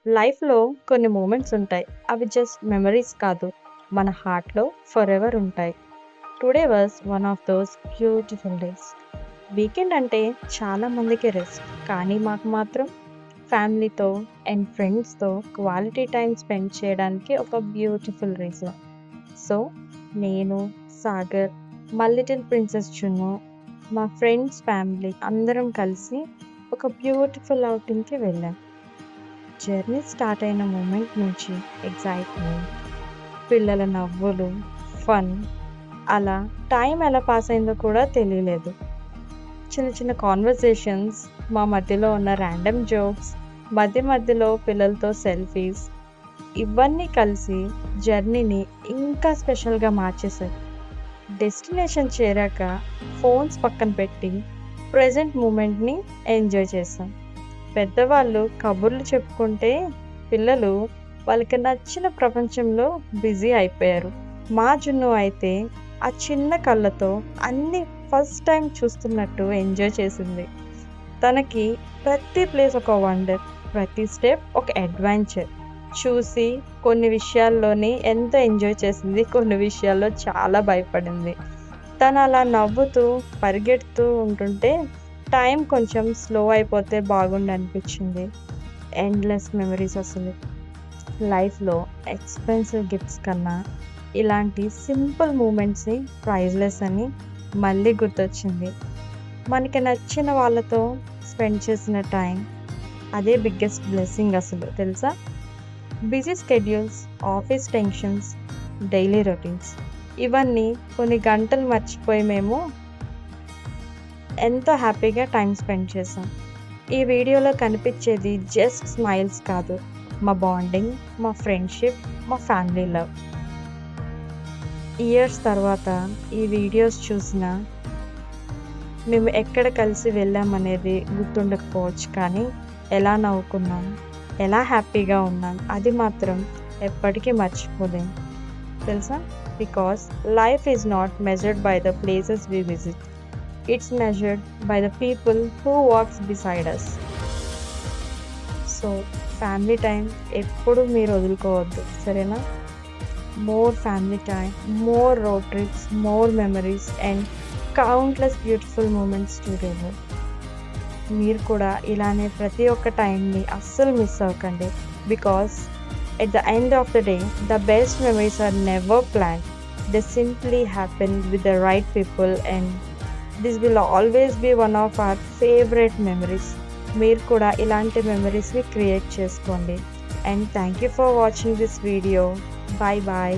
లైఫ్‌లో కొన్ని మూమెంట్స్ ఉంటాయి. అవి జస్ట్ మెమరీస్ కాదు. మన హార్ట్‌లో ఫరెవర్ ఉంటాయి. Today was one of those beautiful days. Weekend అంటే చాలా మందికి రెస్ట్. కానీ మాకు మాత్రం ఫ్యామిలీతో అండ్ ఫ్రెండ్స్‌తో క్వాలిటీ టైమ్ స్పెండ్ చేయడానికి ఒక బ్యూటిఫుల్ రీజన్. సో, నేను, సాగర్, మా లిటిల్ ప్రిన్సెస్ చున్ను, మా ఫ్రెండ్స్ ఫ్యామిలీ అందరం కలిసి ఒక బ్యూటిఫుల్ ఔటింగ్‌కి వెళ్ళాం. జర్నీ స్టార్ట్ అయిన మూమెంట్ నుంచి ఎక్సైట్‌మెంట్, పిల్లల నవ్వులు, ఫన్ అలా టైం ఎలా పాస్ అయిందో కూడా తెలియలేదు. చిన్న చిన్న కాన్వర్సేషన్స్, మా మధ్యలో ఉన్న ర్యాండమ్ జోక్స్, మధ్య మధ్యలో పిల్లలతో సెల్ఫీస్ ఇవన్నీ కలిసి జర్నీని ఇంకా స్పెషల్‌గా మార్చేశాయి. డెస్టినేషన్ చేరాక ఫోన్స్ పక్కన పెట్టి ప్రెజెంట్ మూమెంట్‌ని ఎంజాయ్ చేశాం. పెద్దవాళ్ళు కబుర్లు చెప్పుకుంటే పిల్లలు వాళ్ళకి నచ్చిన ప్రపంచంలో బిజీ అయిపోయారు. మా జున్ను అయితే ఆ చిన్న కళ్ళతో అన్నీ ఫస్ట్ టైం చూస్తున్నట్టు ఎంజాయ్ చేసింది. తనకి ప్రతి ప్లేస్ ఒక వండర్, ప్రతి స్టెప్ ఒక అడ్వెంచర్. చూసి కొన్ని విషయాల్లోని ఎంతో ఎంజాయ్ చేసింది. కొన్ని విషయాల్లో చాలా భయపడింది. తను అలా నవ్వుతూ, పరిగెడుతూ ఉంటుంటే టైం కొంచెం స్లో అయిపోతే బాగుండనిపించింది. ఎండ్‌లెస్ మెమరీస్ అసలు. లైఫ్‌లో ఎక్స్‌పెన్సివ్ గిఫ్ట్స్ కన్నా ఇలాంటి సింపుల్ మూమెంట్సే ప్రైజ్‌లెస్ అని మళ్ళీ గుర్తొచ్చింది. మనకి నచ్చిన వాళ్ళతో స్పెండ్ చేసిన టైం అదే బిగ్గెస్ట్ బ్లెస్సింగ్ అసలు తెలుసా? Busy schedules, office tensions, daily routines ఇవన్నీ కొన్ని గంటలు మర్చిపోయి మేము ఎంతో హ్యాపీగా టైం స్పెండ్ చేశాం. ఈ వీడియోలో కనిపించేది జస్ట్ స్మైల్స్ కాదు. మా బాండింగ్, మా ఫ్రెండ్షిప్, మా ఫ్యామిలీ లవ్. ఇయర్స్ తర్వాత ఈ వీడియోస్ చూసినా మేము ఎక్కడ కలిసి వెళ్ళామనేది గుర్తుండకపోవచ్చు, కానీ ఎలా నవ్వుకున్నాం, ఎలా హ్యాపీగా ఉన్నాం అది మాత్రం ఎప్పటికీ మర్చిపోలేం తెలుసా? Because life is not measured by the places we visit. It's measured by the people who walks beside us. So family time ఎప్పుడు మీరు వదులుకోవద్దు, సరేనా? More family time, more road trips, more memories and countless beautiful moments together. మీరు కూడా ఇలానే ప్రతి ఒక్క టైంని అస్సలు మిస్ అవ్వకండి. Because at the end of the day the best memories are never planned. They simply happen with the right people and this will always be one of our favourite memories. మీరు కూడా ఇలాంటి మెమరీస్ని create చేసుకోండి. And thank you for watching this video. Bye bye.